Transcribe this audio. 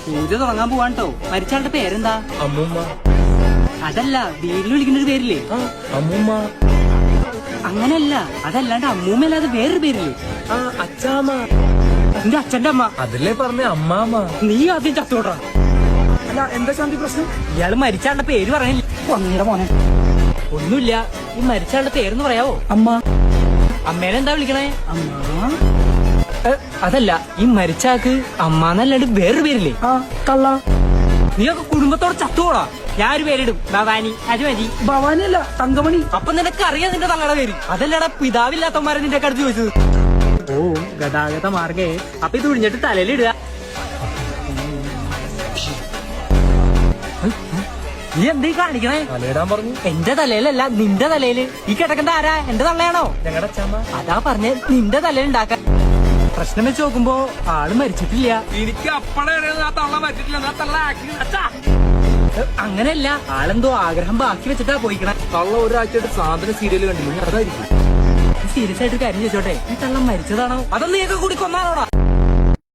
പൂജ തുടങ്ങാൻ പോവാട്ടോ. മരിച്ചാളുടെ പേരെന്താ? അമ്മൂമ്മ. അതല്ല, വീട്ടിൽ വിളിക്കുന്ന ഒരു പേരില്ലേ? അമ്മൂമ്മ. അങ്ങനെയല്ല, അതല്ലാണ്ട് അമ്മൂമ്മല്ലാതെ വേറൊരു പേരില്ലേ? അച്ചാമ്മ. എന്റെ അച്ഛന്റെ അമ്മ. അതില്ലേ പറഞ്ഞ അമ്മാമ്മ. നീ ആദ്യം ചത്തോട്ടാ. അല്ല, എന്താ ശാന്തി പ്രശ്നം? ഇയാള് മരിച്ചാളുടെ പേര് പറഞ്ഞില്ല. ഒന്നീടെ മോനെ. ഒന്നുമില്ല, ഈ മരിച്ചാളുടെ പേരെന്ന് പറയാവോ? അമ്മ. അമ്മേനെ എന്താ വിളിക്കണേ? അമ്മ. അതല്ല, ഈ മരിച്ചാക്ക് അമ്മാന്നല്ലാണ്ട് വേറൊരു പേരില്ലേ? കള്ള. നീയൊക്കെ കുടുംബത്തോടെ ചത്തോടാ. ഞാൻ ഒരു പേരിടും, ഭവാനി. അത് മതി. ഭവാനി അല്ല, തങ്കമണി. അപ്പൊ നിനക്ക് അറിയാം നിന്റെ തങ്ങളുടെ പേര്. അതല്ലടാ പിതാവില്ലാത്തമാരെ നിന്റെ അടുത്ത് ചോദിച്ചത്. ഓ, ഗതാഗത മാർഗേ. അപ്പൊ ഇത് ഒഴിഞ്ഞിട്ട് തലയിലിടുക. നീ എന്തീ കാണിക്കണേ? തലയിടാൻ പറഞ്ഞു. എന്റെ തലയിലല്ല, നിന്റെ തലയില്. ഈ കിടക്കണ്ട ആരാ? എന്റെ തള്ളയാണോ? ഞങ്ങളുടെ അച്ചാമ്മ. അതാ പറഞ്ഞ നിന്റെ തലയിൽ ഉണ്ടാക്കാൻ. പ്രശ്നം വെച്ച് നോക്കുമ്പോ ആള് മരിച്ചിട്ടില്ല. എനിക്ക് അപ്പഴേ തള്ള മരിച്ചിട്ടില്ല. അങ്ങനെയല്ല, ആളെന്തോ ആഗ്രഹം ബാക്കി വെച്ചിട്ടാ പോയിക്കണേ. തള്ള ഒരാഴ്ചയായിട്ട് സാധന സീരിയല് കണ്ടില്ല. അതായിരിക്കും. സീരിയസ് ആയിട്ട് കാര്യം ചോദിച്ചോട്ടെ, ഈ തള്ളം മരിച്ചതാണോ അതോ നീയൊക്കെ കൂടി കൊന്നാണോടാ?